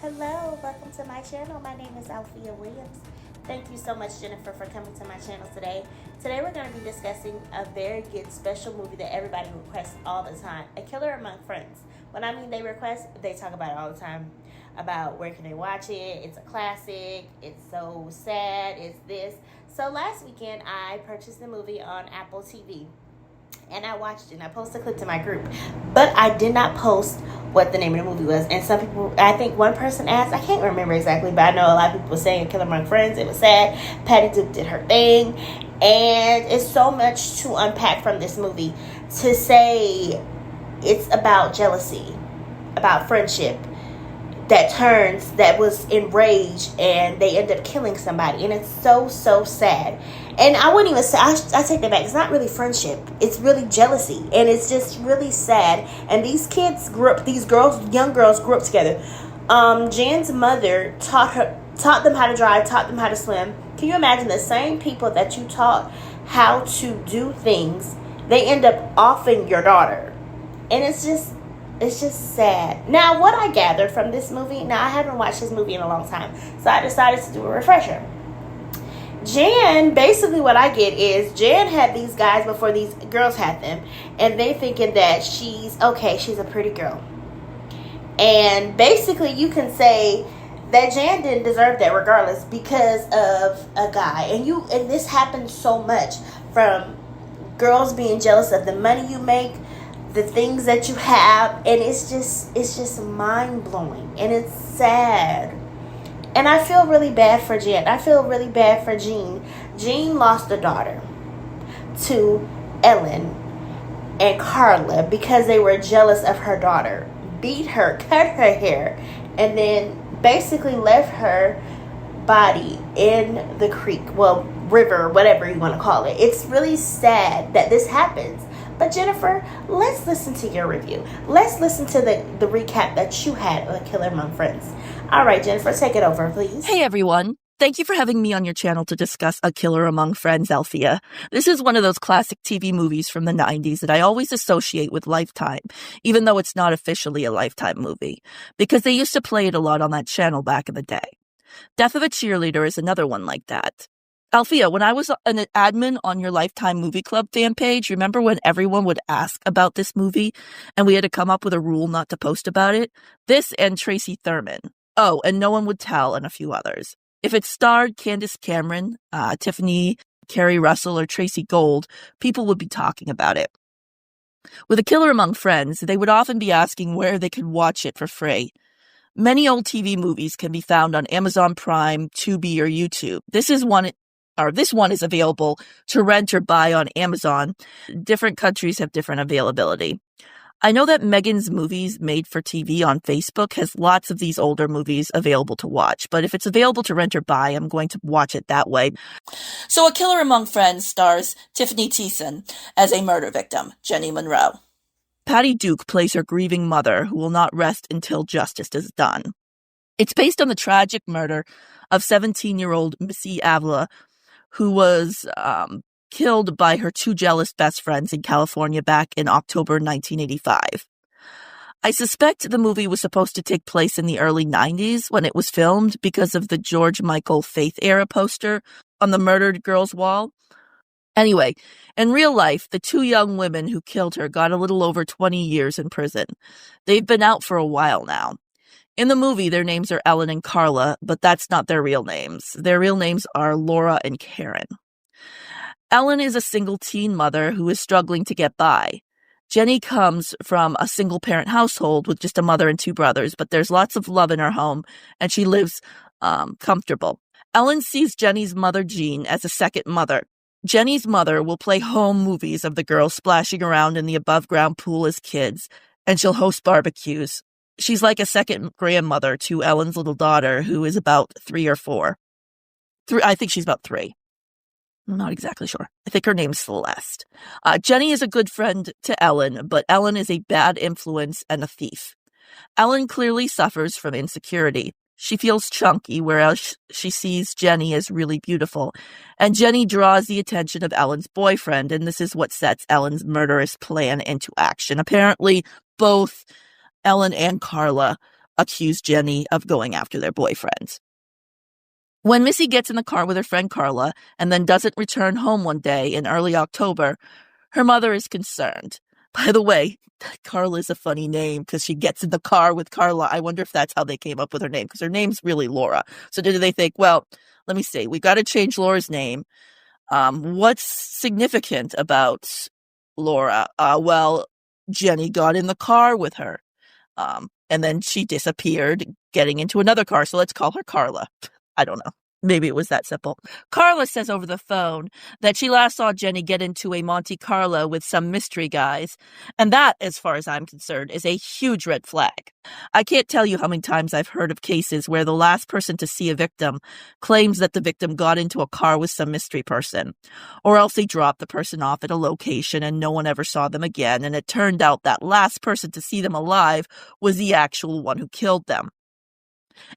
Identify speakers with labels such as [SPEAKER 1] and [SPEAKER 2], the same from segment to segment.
[SPEAKER 1] Hello, welcome to my channel. My name is Althea Williams. Thank you so much, Jennifer, for coming to my channel today. Today we're going to be discussing a very good special movie that everybody requests all the time, A Killer Among Friends. When I mean they request, they talk about it all the time, about where can they watch it. It's a classic. It's so sad. It's this. So last weekend I purchased the movie on Apple TV. And I watched it and I posted a clip to my group. But I did not post what the name of the movie was. And some people, I think one person asked, I can't remember exactly, but I know a lot of people were saying Killer Among Friends. It was sad. Patty Duke did her thing. And it's so much to unpack from this movie. To say it's about jealousy, about friendship, that was enraged and they end up killing somebody, and it's so sad. And I wouldn't even say, I take that back, it's not really friendship, it's really jealousy, and it's just really sad. And these kids grew up, young girls grew up together. Jan's mother taught them how to drive, taught them how to swim. Can you imagine the same people that you taught how to do things, they end up offing your daughter? And it's just sad. Now, what I gathered from this movie, now I haven't watched this movie in a long time, so I decided to do a refresher. Jan, basically what I get is Jan had these guys before these girls had them, and they thinking that she's a pretty girl. And basically you can say that Jan didn't deserve that regardless because of a guy. And this happens so much, from girls being jealous of the money you make, the things that you have, and it's just mind-blowing, and it's sad. And I feel really bad for Jen. I feel really bad for Jean. Jean lost a daughter to Ellen and Carla because they were jealous of her daughter, beat her, cut her hair, and then basically left her body in the creek, well, river, whatever you want to call it. It's really sad that this happens. But Jennifer, let's listen to your review. Let's listen to the recap that you had of A Killer Among Friends. All right, Jennifer, take it over, please.
[SPEAKER 2] Hey, everyone. Thank you for having me on your channel to discuss A Killer Among Friends, Althea. This is one of those classic TV movies from the 90s that I always associate with Lifetime, even though it's not officially a Lifetime movie, because they used to play it a lot on that channel back in the day. Death of a Cheerleader is another one like that. Althea, when I was an admin on your Lifetime Movie Club fan page, remember when everyone would ask about this movie and we had to come up with a rule not to post about it? This and Tracy Thurman. Oh, and No One Would Tell, and a few others. If it starred Candace Cameron, Tiffany, Carrie Russell, or Tracy Gold, people would be talking about it. With A Killer Among Friends, they would often be asking where they could watch it for free. Many old TV movies can be found on Amazon Prime, Tubi, or YouTube. This one is available to rent or buy on Amazon. Different countries have different availability. I know that Megan's Movies Made for TV on Facebook has lots of these older movies available to watch, but if it's available to rent or buy, I'm going to watch it that way. So A Killer Among Friends stars Tiffany Thiessen as a murder victim, Jenny Monroe. Patty Duke plays her grieving mother, who will not rest until justice is done. It's based on the tragic murder of 17-year-old Missy Avila, who was killed by her two jealous best friends in California back in October 1985. I suspect the movie was supposed to take place in the early 90s when it was filmed because of the George Michael Faith-era poster on the murdered girl's wall. Anyway, in real life, the two young women who killed her got a little over 20 years in prison. They've been out for a while now. In the movie, their names are Ellen and Carla, but that's not their real names. Their real names are Laura and Karen. Ellen is a single teen mother who is struggling to get by. Jenny comes from a single-parent household with just a mother and two brothers, but there's lots of love in her home, and she lives comfortable. Ellen sees Jenny's mother, Jean, as a second mother. Jenny's mother will play home movies of the girls splashing around in the above-ground pool as kids, and she'll host barbecues. She's like a second grandmother to Ellen's little daughter, who is about 3 or 4. I think she's about 3. I'm not exactly sure. I think her name's Celeste. Jenny is a good friend to Ellen, but Ellen is a bad influence and a thief. Ellen clearly suffers from insecurity. She feels chunky, whereas she sees Jenny as really beautiful. And Jenny draws the attention of Ellen's boyfriend, and this is what sets Ellen's murderous plan into action. Apparently, both Ellen and Carla accuse Jenny of going after their boyfriends. When Missy gets in the car with her friend Carla and then doesn't return home one day in early October, her mother is concerned. By the way, Carla is a funny name because she gets in the car with Carla. I wonder if that's how they came up with her name, because her name's really Laura. So did they think, well, let me see, we got to change Laura's name. What's significant about Laura? Well, Jenny got in the car with her. And then she disappeared, getting into another car. So let's call her Carla. I don't know. Maybe it was that simple. Carla says over the phone that she last saw Jenny get into a Monte Carlo with some mystery guys. And that, as far as I'm concerned, is a huge red flag. I can't tell you how many times I've heard of cases where the last person to see a victim claims that the victim got into a car with some mystery person. Or else they dropped the person off at a location and no one ever saw them again. And it turned out that last person to see them alive was the actual one who killed them.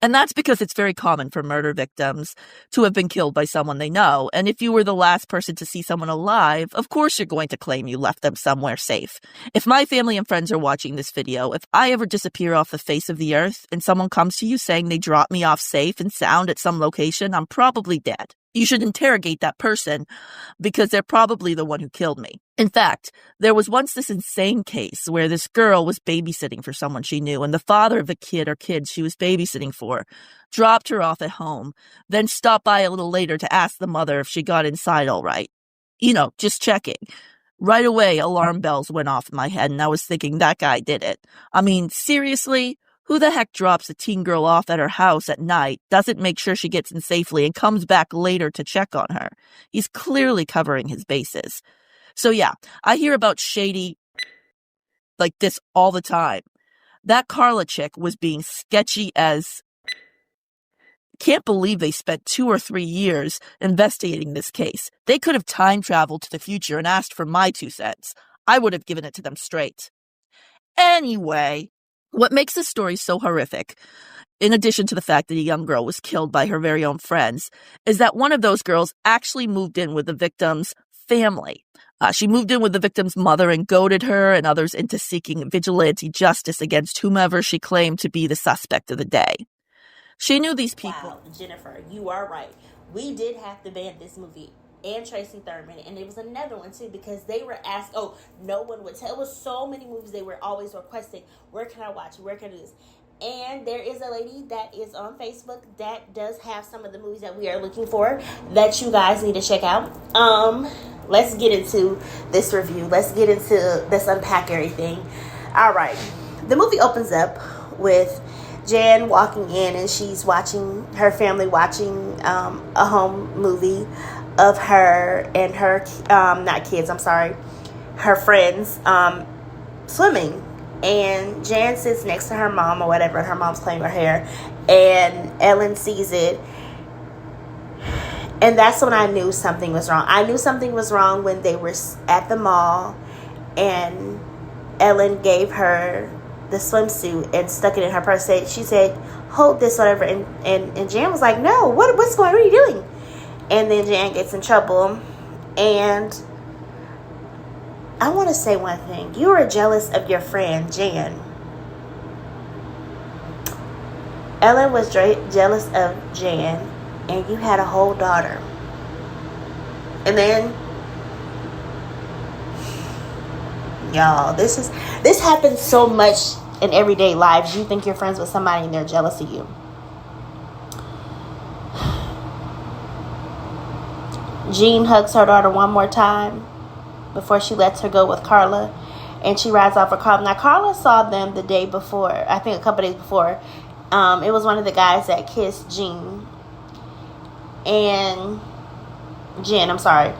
[SPEAKER 2] And that's because it's very common for murder victims to have been killed by someone they know. And if you were the last person to see someone alive, of course you're going to claim you left them somewhere safe. If my family and friends are watching this video, if I ever disappear off the face of the earth and someone comes to you saying they dropped me off safe and sound at some location, I'm probably dead. You should interrogate that person because they're probably the one who killed me. In fact, there was once this insane case where this girl was babysitting for someone she knew, and the father of the kid or kids she was babysitting for dropped her off at home, then stopped by a little later to ask the mother if she got inside all right. Just checking. Right away, alarm bells went off in my head, and I was thinking that guy did it. I mean, seriously? Who the heck drops a teen girl off at her house at night, doesn't make sure she gets in safely, and comes back later to check on her? He's clearly covering his bases. So yeah, I hear about shady like this all the time. That Carla chick was being sketchy as... Can't believe they spent 2 or 3 years investigating this case. They could have time traveled to the future and asked for my 2 cents. I would have given it to them straight. Anyway, what makes this story so horrific, in addition to the fact that a young girl was killed by her very own friends, is that one of those girls actually moved in with the victim's family. She moved in with the victim's mother and goaded her and others into seeking vigilante justice against whomever she claimed to be the suspect of the day. She knew these people.
[SPEAKER 1] Wow, Jennifer, you are right. We did have to ban this movie and Tracy Thurman, and it was another one too because they were asked. Oh, no one would tell. It was so many movies they were always requesting. Where can I watch? Where can I do this? And there is a lady that is on Facebook that does have some of the movies that we are looking for that you guys need to check out. Let's get into this review. Let's unpack everything. All right. The movie opens up with Jan walking in, and she's watching her family watching a home movie of her and her her friends swimming. And Jan sits next to her mom or whatever, and her mom's playing her hair, and Ellen sees it. And that's when I knew something was wrong. I knew something was wrong when they were at the mall and Ellen gave her the swimsuit and stuck it in her purse. She said, hold this, whatever. And Jan was like, no, what's going on? What are you doing? And then Jan gets in trouble. And I want to say one thing. You were jealous of your friend, Jan. Ellen was jealous of Jan, and you had a whole daughter. And then, y'all, this happens so much in everyday lives. You think you're friends with somebody and they're jealous of you. Jean hugs her daughter one more time before she lets her go with Carla, and she rides off with Carla. Now, Carla saw them the day before, I think a couple days before. It was one of the guys that kissed Jean and Jen. I'm sorry,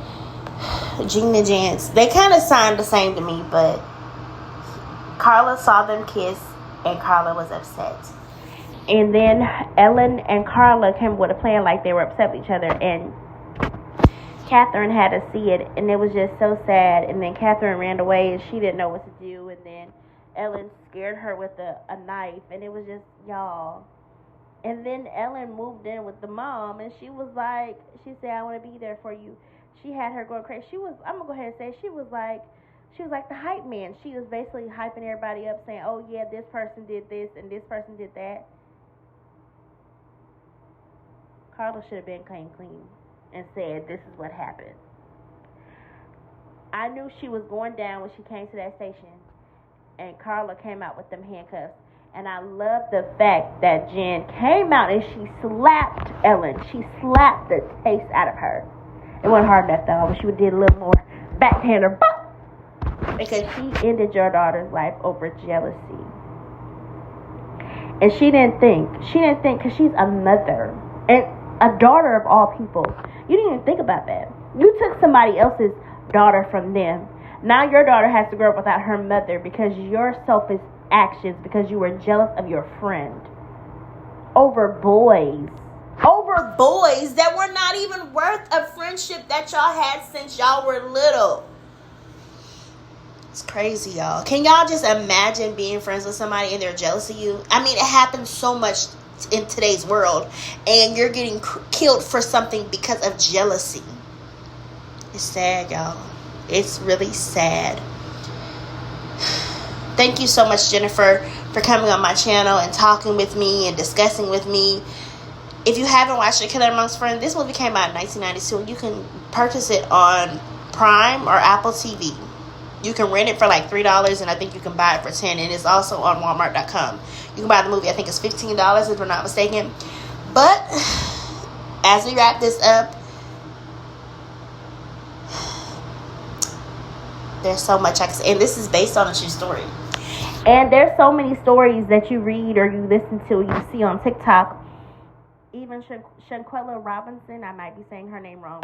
[SPEAKER 1] Jean and Jen. They kind of sound the same to me, but Carla saw them kiss, and Carla was upset. And then Ellen and Carla came with a plan like they were upset with each other, and Catherine had to see it, and it was just so sad. And then Catherine ran away, and she didn't know what to do. And then Ellen scared her with a knife, and it was just, y'all. And then Ellen moved in with the mom, and she was like, she said, I want to be there for you. She had her going crazy. I'm going to go ahead and say, she was like, She was like the hype man. She was basically hyping everybody up, saying, oh yeah, this person did this and this person did that. Carla should have been clean and said, this is what happened. I knew she was going down when she came to that station, and Carla came out with them handcuffs. And I love the fact that Jen came out and she slapped Ellen. She slapped the taste out of her. It wasn't hard enough though. I wish she would did a little more backhander. Because she ended your daughter's life over jealousy. And she didn't think because she's a mother and a daughter of all people. You didn't even think about that. You took somebody else's daughter from them. Now your daughter has to grow up without her mother because your selfish actions, because you were jealous of your friend over boys that were not even worth a friendship that y'all had since y'all were little. It's crazy, y'all. Can y'all just imagine being friends with somebody and they're jealous of you? I mean, it happens so much in today's world, and you're getting killed for something because of jealousy. It's sad, y'all. It's really sad. Thank you so much, Jennifer, for coming on my channel and talking with me and discussing with me. If you haven't watched A Killer Amongst Friends, this movie came out in 1992, and you can purchase it on Prime or Apple TV. You can rent it for like $3, and I think you can buy it for $10, and it's also on Walmart.com. You can buy the movie, I think it's $15 if we're not mistaken. But as we wrap this up, there's so much I can say, and this is based on a true story. And there's so many stories that you read or you listen to, you see on TikTok. Even Shanquella Robinson, I might be saying her name wrong.